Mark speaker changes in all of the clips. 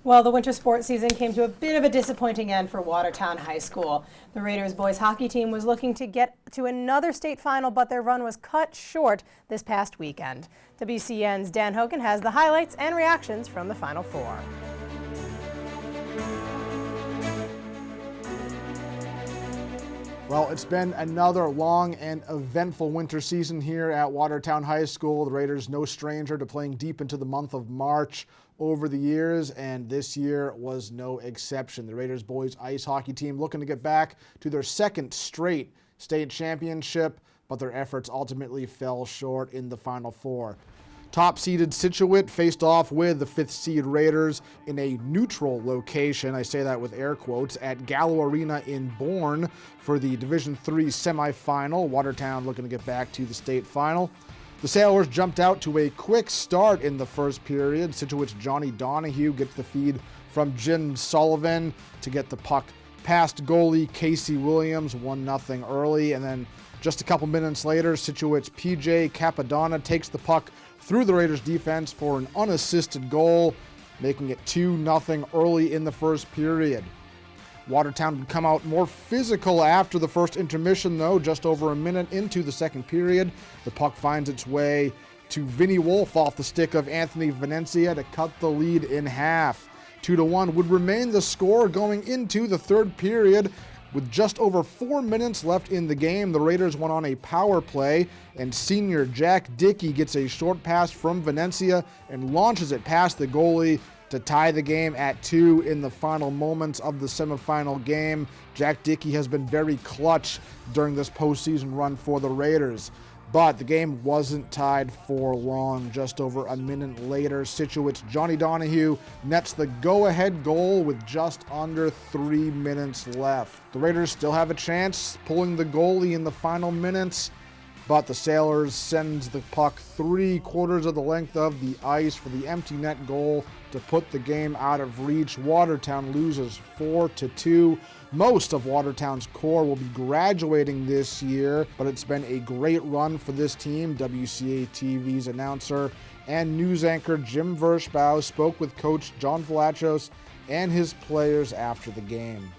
Speaker 1: Well, the winter sports season came to a bit of a disappointing end for Watertown High School. The Raiders boys hockey team was looking to get to another state final, but their run was cut short this past weekend. WCN's Dan Hogan has the highlights and reactions from the Final Four.
Speaker 2: Well, it's been another long and eventful winter season here at Watertown High School. The Raiders no stranger to playing deep into the month of March over the years, and this year was no exception. The Raiders boys ice hockey team looking to get back to their second straight state championship, but their efforts ultimately fell short in the Final Four. Top-seeded Scituate faced off with the 5th seed Raiders in a neutral location, I say that with air quotes, at Gallo Arena in Bourne for the Division III semifinal. Watertown looking to get back to the state final. The Sailors jumped out to a quick start in the first period. Scituate's Johnny Donahue gets the feed from Jim Sullivan to get the puck past goalie Casey Williams, 1-0 early, and then just a couple minutes later, Scituate's PJ Capadonna takes the puck through the Raiders defense for an unassisted goal, making it 2-0 early in the first period. Watertown would come out more physical after the first intermission, though. Just over a minute into the second period, the puck finds its way to Vinny Wolf off the stick of Anthony Venencia to cut the lead in half. 2-1 would remain the score going into the third period. With just over 4 minutes left in the game, the Raiders went on a power play, and senior Jack Dickey gets a short pass from Venencia and launches it past the goalie to tie the game at 2 in the final moments of the semifinal game. Jack Dickey has been very clutch during this postseason run for the Raiders. But the game wasn't tied for long. Just over a minute later, Scituate's Johnny Donahue nets the go-ahead goal with just under 3 minutes left. The Raiders still have a chance pulling the goalie in the final minutes, but the Sailors sends the puck 3/4 of the length of the ice for the empty net goal to put the game out of reach. Watertown loses 4-2. Most of Watertown's core will be graduating this year, but it's been a great run for this team. WCA-TV's announcer and news anchor Jim Vershbow spoke with coach John Vlachos and his players after the game.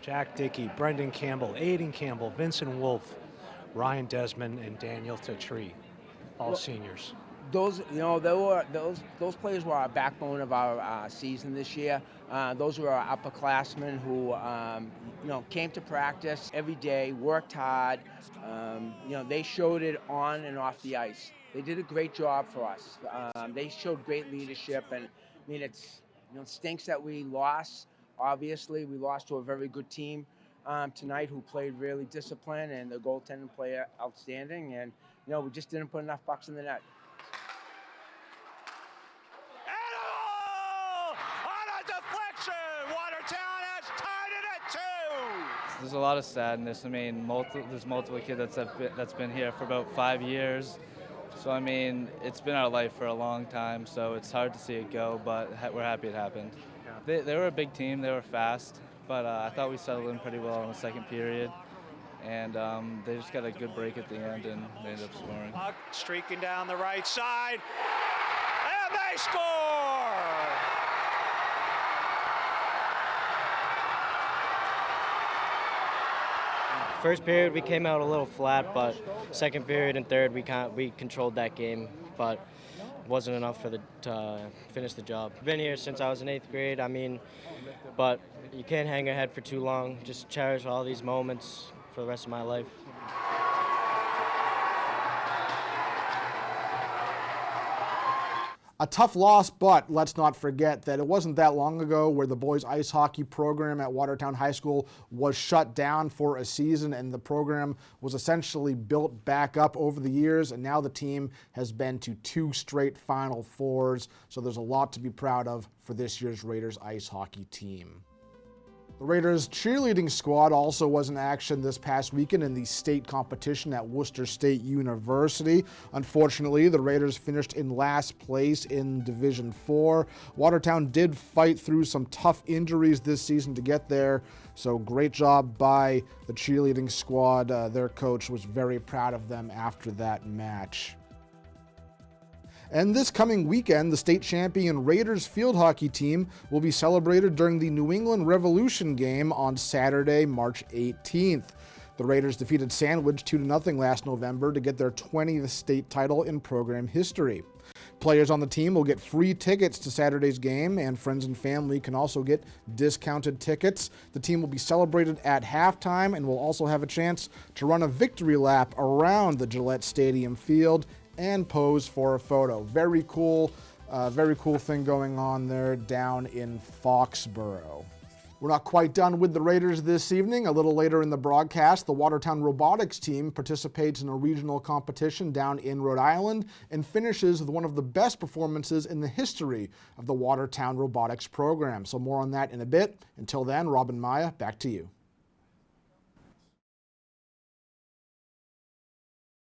Speaker 3: Jack Dickey, Brendan Campbell, Aiden Campbell, Vincent Wolf, Ryan Desmond, and Daniel Tatri, all seniors.
Speaker 4: Those players were our backbone of our season this year. Those were our upperclassmen who, came to practice every day, worked hard. They showed it on and off the ice. They did a great job for us. They showed great leadership, and it stinks that we lost. Obviously, we lost to a very good team tonight who played really disciplined, and the goaltending played outstanding. And we just didn't put enough pucks in the net.
Speaker 5: There's a lot of sadness. There's multiple kids that's been here for about 5 years. So, it's been our life for a long time, so it's hard to see it go, but we're happy it happened. Yeah. They were a big team. They were fast, but I thought we settled in pretty well in the second period. And they just got a good break at the end, and they ended up scoring.
Speaker 6: Puck streaking down the right side, and they score!
Speaker 7: First period we came out a little flat, but second period and third we controlled that game, but it wasn't enough to finish the job. I've been here since I was in 8th grade, but you can't hang your head for too long. Just cherish all these moments for the rest of my life.
Speaker 2: A tough loss, but let's not forget that it wasn't that long ago where the boys ice hockey program at Watertown High School was shut down for a season, and the program was essentially built back up over the years, and now the team has been to 2 straight Final Fours, so there's a lot to be proud of for this year's Raiders ice hockey team. The Raiders cheerleading squad also was in action this past weekend in the state competition at Worcester State University. Unfortunately, the Raiders finished in last place in Division IV. Watertown did fight through some tough injuries this season to get there, so great job by the cheerleading squad. Their coach was very proud of them after that match. And this coming weekend, the state champion Raiders field hockey team will be celebrated during the New England Revolution game on Saturday, March 18th. The Raiders defeated Sandwich 2-0 last November to get their 20th state title in program history. Players on the team will get free tickets to Saturday's game, and friends and family can also get discounted tickets. The team will be celebrated at halftime and will also have a chance to run a victory lap around the Gillette Stadium field and pose for a photo. Very cool thing going on there down in Foxborough. We're not quite done with the Raiders this evening. A little later in the broadcast, the Watertown robotics team participates in a regional competition down in Rhode Island and finishes with one of the best performances in the history of the Watertown robotics program. So more on that in a bit. Until then, Rob and Maya, back to you.